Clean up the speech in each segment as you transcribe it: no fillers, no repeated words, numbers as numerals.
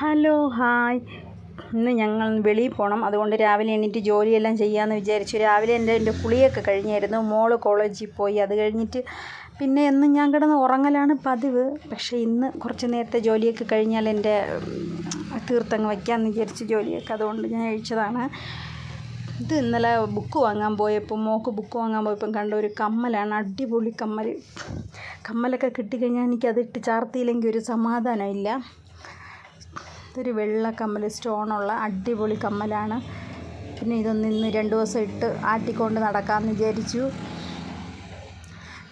Hello hi. ഇന്ന് ഞങ്ങൾ വെളിയിൽ പോകണം. അതുകൊണ്ട് രാവിലെ എണീറ്റ് ജോലിയെല്ലാം ചെയ്യാമെന്ന് വിചാരിച്ചു. രാവിലെ എൻ്റെ കുളിയൊക്കെ കഴിഞ്ഞായിരുന്നു. മോള് കോളേജിൽ പോയി. അത് കഴിഞ്ഞിട്ട് പിന്നെ എന്നും ഞാൻ കിടന്ന് ഉറങ്ങലാണ് പതിവ്. പക്ഷേ ഇന്ന് കുറച്ച് നേരത്തെ ജോലിയൊക്കെ കഴിഞ്ഞാൽ എൻ്റെ തീർത്തങ്ങ് വയ്ക്കാമെന്ന് വിചാരിച്ച് ജോലിയൊക്കെ, അതുകൊണ്ട് ഞാൻ കഴിച്ചതാണ്. ഇത് ഇന്നലെ ബുക്ക് വാങ്ങാൻ പോയപ്പോൾ ബുക്ക് വാങ്ങാൻ പോയപ്പം കണ്ട ഒരു കമ്മലാണ്. അടിപൊളി കമ്മൽ. കമ്മലൊക്കെ കിട്ടിക്കഴിഞ്ഞാൽ എനിക്കതിട്ട് ചാർത്തിയില്ലെങ്കിൽ ഒരു സമാധാനമില്ല. ഇതൊരു വെള്ള കമ്മൽ, സ്റ്റോണുള്ള അടിപൊളി കമ്മലാണ്. പിന്നെ ഇതൊന്ന് ഇന്ന് 2 ദിവസം ഇട്ട് ആട്ടിക്കൊണ്ട് നടക്കാമെന്ന് വിചാരിച്ചു.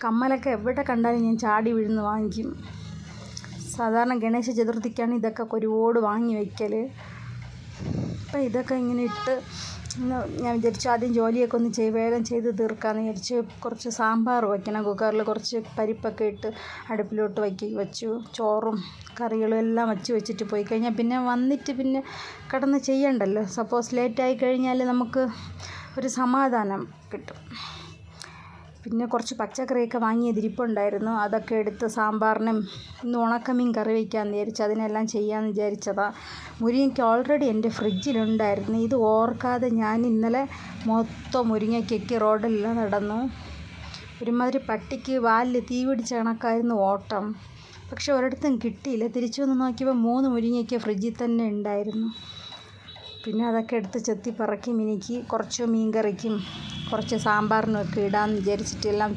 കമ്മലൊക്കെ എവിടെ കണ്ടാലും ഞാൻ ചാടി വീഴുന്ന് വാങ്ങിക്കും. സാധാരണ ഗണേശ ചതുർത്ഥിക്കാണ് ഇതൊക്കെ ഒരുപാട് വാങ്ങി വയ്ക്കൽ. അപ്പം ഇതൊക്കെ ഇങ്ങനെ ഇട്ട് ഞാൻ വിചാരിച്ചു ആദ്യം ജോലിയൊക്കെ ഒന്ന് വേഗം ചെയ്ത് തീർക്കാമെന്ന് വിചാരിച്ചു. കുറച്ച് സാമ്പാർ വയ്ക്കണം. കുക്കറിൽ കുറച്ച് പരിപ്പൊക്കെ ഇട്ട് അടുപ്പിലോട്ട് വെച്ചു. ചോറും കറികളും എല്ലാം വെച്ചിട്ട് പോയി കഴിഞ്ഞാൽ പിന്നെ വന്നിട്ട് പിന്നെ കിടന്ന് ചെയ്യണ്ടല്ലോ. സപ്പോസ് ലേറ്റായി കഴിഞ്ഞാൽ നമുക്ക് ഒരു സമാധാനം കിട്ടും. പിന്നെ കുറച്ച് പച്ചക്കറിയൊക്കെ വാങ്ങിയതിരിപ്പുണ്ടായിരുന്നു. അതൊക്കെ എടുത്ത് സാമ്പാറിനും ഇന്ന് ഉണക്കമീൻ കറി വയ്ക്കാമെന്ന് വിചാരിച്ചു. അതിനെല്ലാം ചെയ്യാമെന്ന് വിചാരിച്ചതാണ്. മുരിങ്ങയ്ക്ക ഓൾറെഡി എൻ്റെ ഫ്രിഡ്ജിലുണ്ടായിരുന്നു. ഇത് ഓർക്കാതെ ഞാൻ ഇന്നലെ മൊത്തം മുരിങ്ങയ്ക്കൊക്കെ റോഡിലെല്ലാം നടന്നു. ഒരുമാതിരി പട്ടിക്ക് വാലിൽ തീ പിടിച്ച കണക്കായിരുന്നു ഓട്ടം. പക്ഷെ ഒരിടത്തും കിട്ടിയില്ല. തിരിച്ചു വന്ന് നോക്കിയപ്പോൾ 3 മുരിങ്ങയ്ക്ക ഫ്രിഡ്ജിൽ തന്നെ ഉണ്ടായിരുന്നു. പിന്നെ അതൊക്കെ എടുത്ത് ചെത്തി പറക്കി മിനുക്കി കുറച്ച് മീൻ കറിക്കും കുറച്ച് സാമ്പാറിനൊക്കെ ഇടാമെന്ന് വിചാരിച്ചിട്ട് എല്ലാം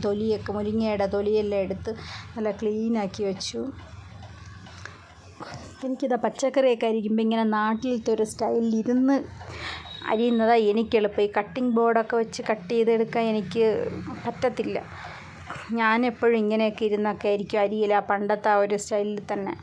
മുരിങ്ങയുടെ തൊലിയെല്ലാം എടുത്ത് നല്ല ക്ലീനാക്കി വെച്ചു. എനിക്കിതാ പച്ചക്കറിയൊക്കെ അരിക്കുമ്പോൾ ഇങ്ങനെ നാട്ടിലത്തെ ഒരു സ്റ്റൈലിൽ ഇരുന്ന് അരിയുന്നതാണ് എനിക്കെളുപ്പം. ഈ കട്ടിംഗ് ബോർഡൊക്കെ വെച്ച് കട്ട് ചെയ്തെടുക്കാൻ എനിക്ക് പറ്റത്തില്ല. ഞാനെപ്പോഴും ഇങ്ങനെയൊക്കെ ഇരുന്നൊക്കെ ആയിരിക്കും അരിയില്ല, പണ്ടത്തെ ആ ഒരു സ്റ്റൈലിൽ തന്നെ.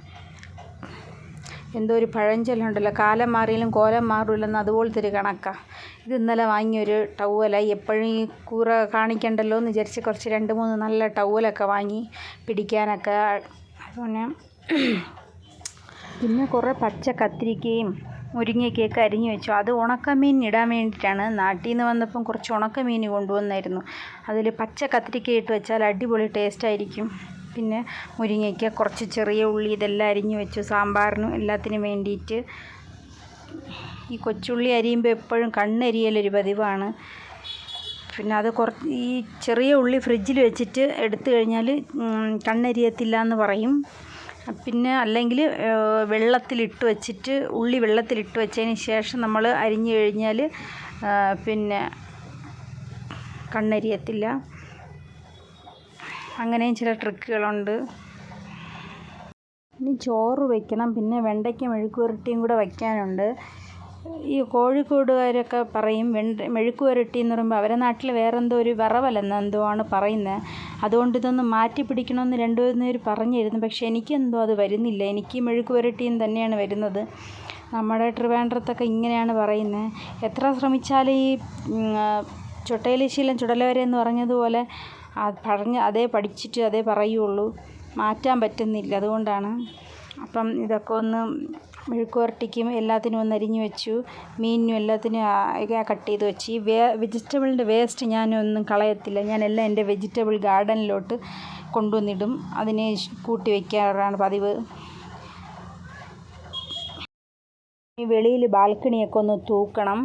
എന്തോ ഒരു പഴഞ്ചൊല്ലുണ്ടല്ലോ, കാലം മാറിയാലും കോലം മാറില്ലെന്ന്, അതുപോലത്തെ ഒരു കണക്കാണ്. ഇത് ഇന്നലെ വാങ്ങിയൊരു ടവലായി. എപ്പോഴും ഈ കൂറ കാണിക്കണ്ടല്ലോ എന്ന് വിചാരിച്ച് കുറച്ച് 2-3 നല്ല ടവലൊക്കെ വാങ്ങി പിടിക്കാനൊക്കെ. പിന്നെ കുറേ പച്ച കത്തിരിക്കയും മുരിങ്ങയ്ക്കൊക്കെ അരിഞ്ഞു വെച്ചു. അത് ഉണക്കമീൻ ഇടാൻ വേണ്ടിയിട്ടാണ്. നാട്ടിൽ നിന്ന് വന്നപ്പം കുറച്ച് ഉണക്കമീൻ കൊണ്ടുവന്നായിരുന്നു. അതിൽ പച്ച കത്തിരിക്ക ഇട്ട് വെച്ചാൽ അടിപൊളി ടേസ്റ്റായിരിക്കും. പിന്നെ മുരിങ്ങയ്ക്ക, കുറച്ച് ചെറിയ ഉള്ളി, ഇതെല്ലാം അരിഞ്ഞു വെച്ചു സാമ്പാറിനും എല്ലാത്തിനും വേണ്ടിയിട്ട്. ഈ കൊച്ചുള്ളി അരിയുമ്പോൾ എപ്പോഴും കണ്ണെരിയലൊരു പതിവാണ്. പിന്നെ അത് ഈ ചെറിയ ഉള്ളി ഫ്രിഡ്ജിൽ വെച്ചിട്ട് എടുത്തു കഴിഞ്ഞാൽ കണ്ണെരിയത്തില്ല എന്ന് പറയും. പിന്നെ അല്ലെങ്കിൽ ഉള്ളി വെള്ളത്തിലിട്ട് വെച്ചതിന് ശേഷം നമ്മൾ അരിഞ്ഞു കഴിഞ്ഞാൽ പിന്നെ കണ്ണെരിയത്തില്ല. അങ്ങനെയും ചില ട്രിക്കുകളുണ്ട്. ഇനി ചോറ് വയ്ക്കണം. പിന്നെ വെണ്ടയ്ക്ക മെഴുക്ക് പുരട്ടിയും കൂടെ വയ്ക്കാനുണ്ട്. ഈ കോഴിക്കോടുകാരൊക്കെ പറയും മെഴുക്ക് പുരട്ടി എന്ന് പറയുമ്പോൾ അവരെ നാട്ടിൽ വേറെന്തോ ഒരു വറവലെന്നോ എന്തോ ആണ് പറയുന്നത്. അതുകൊണ്ട് ഇതൊന്ന് മാറ്റി പിടിക്കണമെന്ന് 2 പേര് പറഞ്ഞിരുന്നു. പക്ഷേ എനിക്കെന്തോ അത് വരുന്നില്ല. എനിക്ക് മെഴുക്ക് പുരട്ടിയും തന്നെയാണ് വരുന്നത്. നമ്മുടെ ട്രിവാൻഡ്രത്തൊക്കെ ഇങ്ങനെയാണ് പറയുന്നത്. എത്ര ശ്രമിച്ചാലും ഈ ചൊട്ടയിലെ ശീലം ചുടലവരെ എന്ന് പറഞ്ഞതുപോലെ അതേ പഠിച്ചിട്ട് അതേ പറയുള്ളൂ. മാറ്റാൻ പറ്റുന്നില്ല. അതുകൊണ്ടാണ്. അപ്പം ഇതൊക്കെ ഒന്ന് മെഴുക്ക് പുരട്ടിക്കും എല്ലാത്തിനും ഒന്ന് അരിഞ്ഞു വെച്ചു. മീനിനും എല്ലാത്തിനും കട്ട് ചെയ്ത് വെച്ച്. ഈ വെജിറ്റബിളിൻ്റെ വേസ്റ്റ് ഞാനൊന്നും കളയത്തില്ല. ഞാനെല്ലാം എൻ്റെ വെജിറ്റബിൾ ഗാർഡനിലോട്ട് കൊണ്ടുവന്നിടും. അതിനെ കൂട്ടി വയ്ക്കാറാണ് പതിവ്. ഈ വെളിയിൽ ബാൽക്കണിയൊക്കെ ഒന്ന് തൂക്കണം.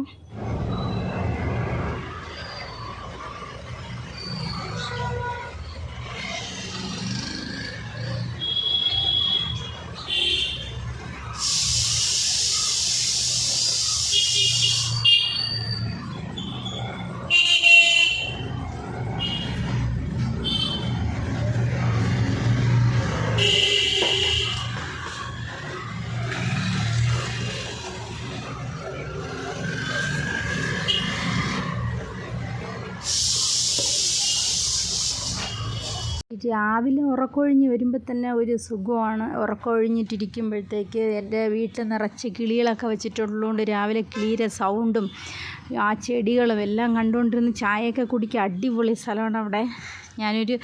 രാവിലെ ഉറക്കമൊഴിഞ്ഞ് വരുമ്പോൾ തന്നെ ഒരു സുഖമാണ്. ഉറക്കമൊഴിഞ്ഞിട്ടിരിക്കുമ്പോഴത്തേക്ക് എൻ്റെ വീട്ടിൽ നിറച്ച് കിളികളൊക്കെ വെച്ചിട്ടുള്ളതുകൊണ്ട് രാവിലെ കിളിയുടെ സൗണ്ടും ആ ചെടികളും എല്ലാം കണ്ടുകൊണ്ടിരുന്ന് ചായയൊക്കെ കുടിക്കുക. അടിപൊളി സ്ഥലമാണ് അവിടെ. ഞാനൊരു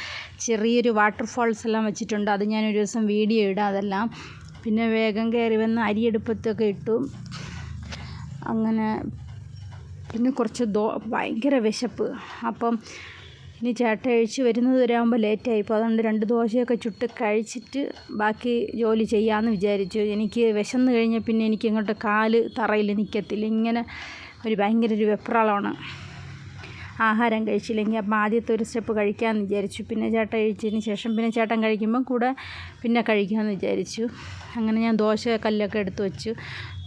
ചെറിയൊരു വാട്ടർഫാൾസ് എല്ലാം വെച്ചിട്ടുണ്ട്. അത് ഞാനൊരു ദിവസം വീഡിയോ ഇടാം അതെല്ലാം. പിന്നെ വേഗം കയറി വന്ന് അരിയെടുപ്പത്തൊക്കെ ഇട്ടു. അങ്ങനെ പിന്നെ കുറച്ച് ഭയങ്കര വിശപ്പ്. അപ്പം ഇനി ചേട്ടൻ എഴുച്ച് വരുന്നത് വരെ ആകുമ്പോൾ ലേറ്റായി. ഇപ്പോൾ അതുകൊണ്ട് 2 ദോശയൊക്കെ ചുട്ട് കഴിച്ചിട്ട് ബാക്കി ജോലി ചെയ്യാമെന്ന് വിചാരിച്ചു. എനിക്ക് വിശന്ന് കഴിഞ്ഞാൽ പിന്നെ എനിക്ക് ഇങ്ങോട്ട് കാല് തറയിൽ നിൽക്കത്തില്ല. ഇങ്ങനെ ഭയങ്കര ഒരു വെപ്രാളമാണ് ആഹാരം കഴിച്ചില്ലെങ്കിൽ. അപ്പം ആദ്യത്തെ ഒരു സ്റ്റെപ്പ് കഴിക്കാമെന്ന് വിചാരിച്ചു. പിന്നെ ചേട്ടൻ കഴിച്ചതിന് ശേഷം പിന്നെ ചേട്ടൻ കഴിക്കുമ്പം കൂടെ പിന്നെ കഴിക്കാമെന്ന് വിചാരിച്ചു. അങ്ങനെ ഞാൻ ദോശ കല്ലൊക്കെ എടുത്ത് വെച്ചു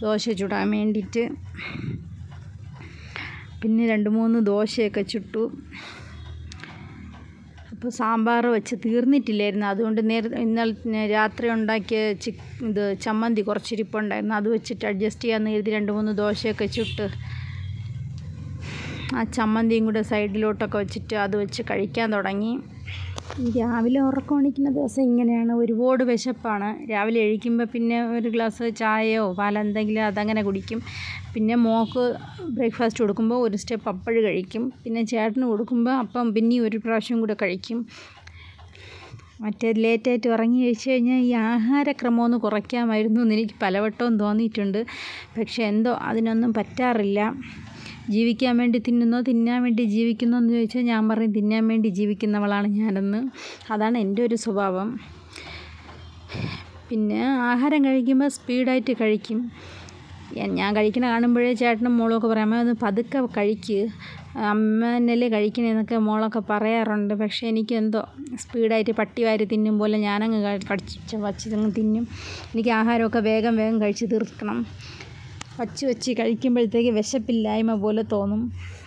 ദോശ ചുടാൻ വേണ്ടിയിട്ട്. പിന്നെ 2-3 ദോശയൊക്കെ ചുട്ടു. അപ്പോൾ സാമ്പാർ വെച്ച് തീർന്നിട്ടില്ലായിരുന്നു. അതുകൊണ്ട് ഇന്നലെ രാത്രി ഉണ്ടാക്കിയ ചമ്മന്തി കുറച്ചിരിപ്പുണ്ടായിരുന്നു. അത് വെച്ചിട്ട് അഡ്ജസ്റ്റ് ചെയ്യാമെന്ന് കരുതി 2-3 ദോശയൊക്കെ ചുട്ട് ആ ചമ്മന്തിയും കൂടെ സൈഡിലോട്ടൊക്കെ വെച്ചിട്ട് അത് വെച്ച് കഴിക്കാൻ തുടങ്ങി. രാവിലെ ഉറക്കം എണീക്കുന്ന ദിവസം ഇങ്ങനെയാണ്. ഒരുപാട് വിശപ്പാണ്. രാവിലെ എഴുന്നേൽക്കുമ്പോൾ പിന്നെ ഒരു ഗ്ലാസ് ചായയോ പാലെന്തെങ്കിലും അതങ്ങനെ കുടിക്കും. പിന്നെ മോൾക്ക് ബ്രേക്ക്ഫാസ്റ്റ് കൊടുക്കുമ്പോൾ ഒരു സ്റ്റെപ്പ് അപ്പോഴ് കഴിക്കും. പിന്നെ ചേട്ടന് കൊടുക്കുമ്പോൾ അപ്പം പിന്നെയും ഒരു പ്രാവശ്യം കൂടെ കഴിക്കും. മറ്റേ ലേറ്റായിട്ട് ഉറങ്ങി കഴിച്ച് കഴിഞ്ഞാൽ ഈ ആഹാരക്രമം ഒന്ന് കുറയ്ക്കാമായിരുന്നു എന്ന് എനിക്ക് പലവട്ടവും തോന്നിയിട്ടുണ്ട്. പക്ഷേ എന്തോ അതിനൊന്നും പറ്റാറില്ല. ജീവിക്കാൻ വേണ്ടി തിന്നുന്നോ തിന്നാൻ വേണ്ടി ജീവിക്കുന്നോ എന്ന് ചോദിച്ചാൽ ഞാൻ പറയും തിന്നാൻ വേണ്ടി ജീവിക്കുന്നവളാണ് ഞാനെന്ന്. അതാണ് എൻ്റെ ഒരു സ്വഭാവം. പിന്നെ ആഹാരം കഴിക്കുമ്പോൾ സ്പീഡായിട്ട് കഴിക്കും. ഞാൻ കഴിക്കണ കാണുമ്പോഴേ ചേട്ടനും മോളുമൊക്കെ പറയും അമ്മ ഒന്ന് പതുക്കെ കഴിക്ക്, അമ്മ എന്നല്ലേ കഴിക്കണേന്നൊക്കെ മോളൊക്കെ പറയാറുണ്ട്. പക്ഷേ എനിക്കെന്തോ സ്പീഡായിട്ട് പട്ടി വാരി തിന്നും പോലെ ഞാനങ്ങ് വച്ചങ്ങ് തിന്നും. എനിക്ക് ആഹാരമൊക്കെ വേഗം കഴിച്ച് തീർക്കണം. വച്ച് കഴിക്കുമ്പോഴത്തേക്ക് വിശപ്പില്ലായ്മ പോലെ തോന്നും.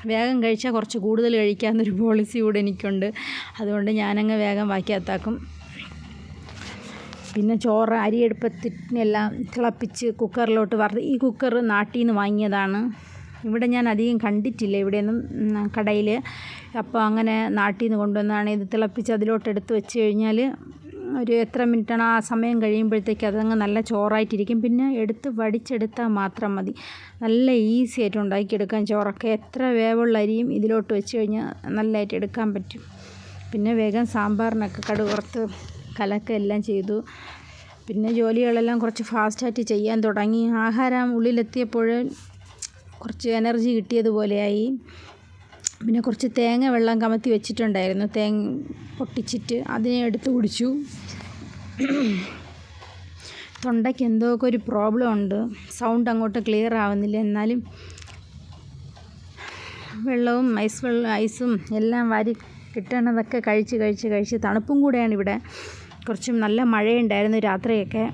വേഗം കഴിച്ചാൽ കുറച്ച് കൂടുതൽ കഴിക്കാമെന്നൊരു പോളിസി കൂടെ എനിക്കുണ്ട്. അതുകൊണ്ട് ഞാനങ്ങ് വേഗം വായ്ക്കകത്താക്കും. പിന്നെ ചോറ് അരിയെടുപ്പത്തിനെല്ലാം തിളപ്പിച്ച് കുക്കറിലോട്ട് വറുത്ത്. ഈ കുക്കർ നാട്ടിൽ നിന്ന് വാങ്ങിയതാണ്. ഇവിടെ ഞാൻ അധികം കണ്ടിട്ടില്ല ഇവിടെയൊന്നും കടയിൽ. അപ്പോൾ അങ്ങനെ നാട്ടിൽ നിന്ന് കൊണ്ടുവന്നതാണ്. ഇത് തിളപ്പിച്ച് അതിലോട്ട് എടുത്ത് വെച്ച് കഴിഞ്ഞാൽ ഒരു എത്ര മിനിറ്റാണ് ആ സമയം കഴിയുമ്പോഴത്തേക്ക് അതങ്ങ് നല്ല ചോറായിട്ടിരിക്കും. പിന്നെ എടുത്ത് വടിച്ചെടുത്താൽ മാത്രം മതി. നല്ല ഈസി ആയിട്ട് ഉണ്ടാക്കിയെടുക്കാൻ ചോറൊക്കെ. എത്ര വേവുള്ള അരിയും ഇതിലോട്ട് വെച്ച് കഴിഞ്ഞാൽ നല്ലതായിട്ട് എടുക്കാൻ പറ്റും. പിന്നെ വേഗം സാമ്പാറിനൊക്കെ കടുക് വറുത്ത് കലക്ക എല്ലാം ചെയ്തു. പിന്നെ ജോലികളെല്ലാം കുറച്ച് ഫാസ്റ്റായിട്ട് ചെയ്യാൻ തുടങ്ങി. ആഹാരം ഉള്ളിലെത്തിയപ്പോൾ കുറച്ച് എനർജി കിട്ടിയതുപോലെയായി. പിന്നെ കുറച്ച് തേങ്ങ വെള്ളം കമത്തി വെച്ചിട്ടുണ്ടായിരുന്നു. തേങ്ങ പൊട്ടിച്ചിട്ട് അതിനെ എടുത്ത് കുടിച്ചു. തൊണ്ടയ്ക്ക് എന്തോക്കെ ഒരു പ്രോബ്ലം ഉണ്ട്. സൗണ്ട് അങ്ങോട്ട് ക്ലിയർ ആവുന്നില്ല. എന്നാലും വെള്ളവും ഐസും എല്ലാം വാരി കിട്ടണതൊക്കെ കഴിച്ച് തണുപ്പും കൂടെയാണ് ഇവിടെ. കുറച്ചും നല്ല മഴയുണ്ടായിരുന്നു രാത്രിയൊക്കെ.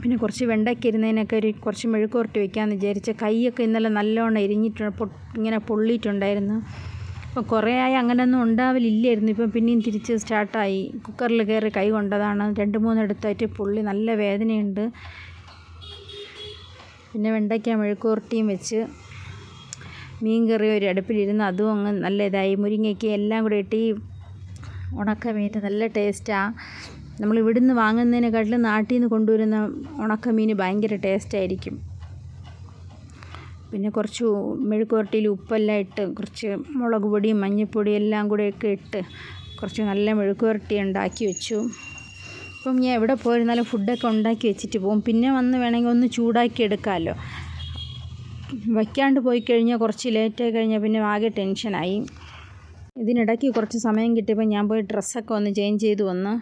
പിന്നെ കുറച്ച് വെണ്ടയ്ക്ക ഇരുന്നതിനൊക്കെ കുറച്ച് മെഴുക്ക് പുരട്ടി വയ്ക്കാമെന്ന് വിചാരിച്ച. കൈയൊക്കെ ഇന്നലെ നല്ലോണം ഇങ്ങനെ പൊള്ളിയിട്ടുണ്ടായിരുന്നു. അപ്പോൾ കുറേ ആയി അങ്ങനെയൊന്നും ഉണ്ടാവലില്ലായിരുന്നു. ഇപ്പം പിന്നെയും തിരിച്ച് സ്റ്റാർട്ടായി. കുക്കറിൽ കയറി കൈ കൊണ്ടതാണ്. 2-3 ഇടത്തായിട്ട് പൊള്ളി നല്ല വേദനയുണ്ട്. പിന്നെ വെണ്ടയ്ക്ക മെഴുക്ക് പുരട്ടിയും വെച്ച് മീൻ കറി ഒരു അടുപ്പിലിരുന്ന് അതും അങ്ങ് നല്ല ഇതായി. മുരിങ്ങയ്ക്ക് എല്ലാം കൂടെ ഇട്ട് ഈ ഉണക്കമീൻ നല്ല ടേസ്റ്റാണ്. നമ്മൾ ഇവിടുന്ന് വാങ്ങുന്നതിനെക്കാട്ടിലും നാട്ടിൽ നിന്ന് കൊണ്ടുവരുന്ന ഉണക്കമീൻ ഭയങ്കര ടേസ്റ്റായിരിക്കും. പിന്നെ കുറച്ച് മെഴുക്ക് പുരട്ടിയിൽ ഉപ്പെല്ലാം ഇട്ട് കുറച്ച് മുളക് പൊടിയും മഞ്ഞൾപ്പൊടിയും എല്ലാം കൂടെയൊക്കെ ഇട്ട് കുറച്ച് നല്ല മെഴുക്ക് പുരട്ടി ഉണ്ടാക്കി വെച്ചു. അപ്പം ഞാൻ എവിടെ പോയിരുന്നാലും ഫുഡൊക്കെ ഉണ്ടാക്കി വെച്ചിട്ട് പോകും. പിന്നെ വന്ന് വേണമെങ്കിൽ ഒന്ന് ചൂടാക്കി എടുക്കാമല്ലോ. വയ്ക്കാണ്ട് പോയി കഴിഞ്ഞാൽ കുറച്ച് ലേറ്റായി കഴിഞ്ഞാൽ പിന്നെ ആകെ ടെൻഷനായി. ഇതിനിടയ്ക്ക് കുറച്ച് സമയം കിട്ടിയപ്പോൾ ഞാൻ പോയി ഡ്രസ്സൊക്കെ ഒന്ന് ചേഞ്ച് ചെയ്ത് വന്ന്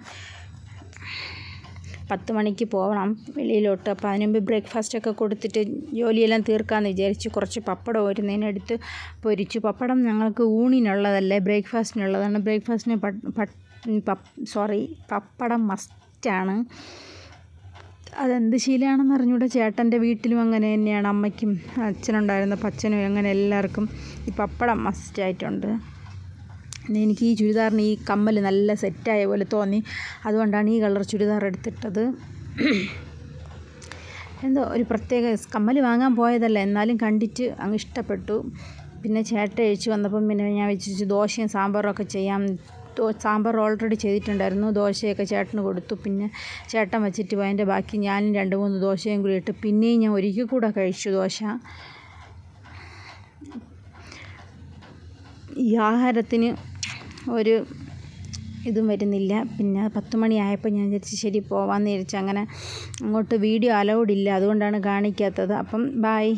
10 മണിക്ക് പോകണം വെളിയിലോട്ട്. അപ്പോൾ അതിന് മുമ്പ് ബ്രേക്ക്ഫാസ്റ്റൊക്കെ കൊടുത്തിട്ട് ജോലിയെല്ലാം തീർക്കാമെന്ന് വിചാരിച്ചു. കുറച്ച് പപ്പടം ഒരുന്നതിനെടുത്ത് പൊരിച്ചു. പപ്പടം ഞങ്ങൾക്ക് ഊണിനുള്ളതല്ലേ, ബ്രേക്ക്ഫാസ്റ്റിനുള്ളതാണ്. ബ്രേക്ക്ഫാസ്റ്റിന് പപ്പടം മസ്റ്റാണ്. അതെന്ത് ശീലമാണെന്ന് അറിഞ്ഞൂടെ. ചേട്ടൻ്റെ വീട്ടിലും അങ്ങനെ തന്നെയാണ്. അമ്മയ്ക്കും അച്ഛനുണ്ടായിരുന്നപ്പോൾ അച്ഛനും അങ്ങനെ എല്ലാവർക്കും ഈ പപ്പടം മസ്റ്റായിട്ടുണ്ട്. എനിക്ക് ഈ ചുരിദാറിന് ഈ കമ്മൽ നല്ല സെറ്റായ പോലെ തോന്നി. അതുകൊണ്ടാണ് ഈ കളർ ചുരിദാർ എടുത്തിട്ടത്. എന്തോ ഒരു പ്രത്യേക കമ്മൽ വാങ്ങാൻ പോയതല്ല, എന്നാലും കണ്ടിട്ട് അങ്ങ് ഇഷ്ടപ്പെട്ടു. പിന്നെ ചേട്ടൻ കഴിച്ച് വന്നപ്പം പിന്നെ ഞാൻ വെച്ചു ദോശയും സാമ്പാറും ഒക്കെ ചെയ്യാം. സാമ്പാർ ഓൾറെഡി ചെയ്തിട്ടുണ്ടായിരുന്നു. ദോശയൊക്കെ ചേട്ടന് കൊടുത്തു. പിന്നെ ചേട്ടൻ വെച്ചിട്ട് പോയതിൻ്റെ ബാക്കി ഞാനും 2-3 ദോശയും കൂടി ഇട്ട് പിന്നെയും ഞാൻ ഒരിക്കൽ കൂടെ കഴിച്ചു ദോശ. ഈ ആഹാരത്തിന് ഒരു ഇതും വരുന്നില്ല. പിന്നെ 10 മണിയായപ്പോൾ ഞാൻ വിചാരിച്ചു ശരി പോവാമെന്ന് വിചാരിച്ചു. അങ്ങനെ അങ്ങോട്ട് വീഡിയോ അലൗഡ് ഇല്ല, അതുകൊണ്ടാണ് കാണിക്കാത്തത്. അപ്പം ബായ്.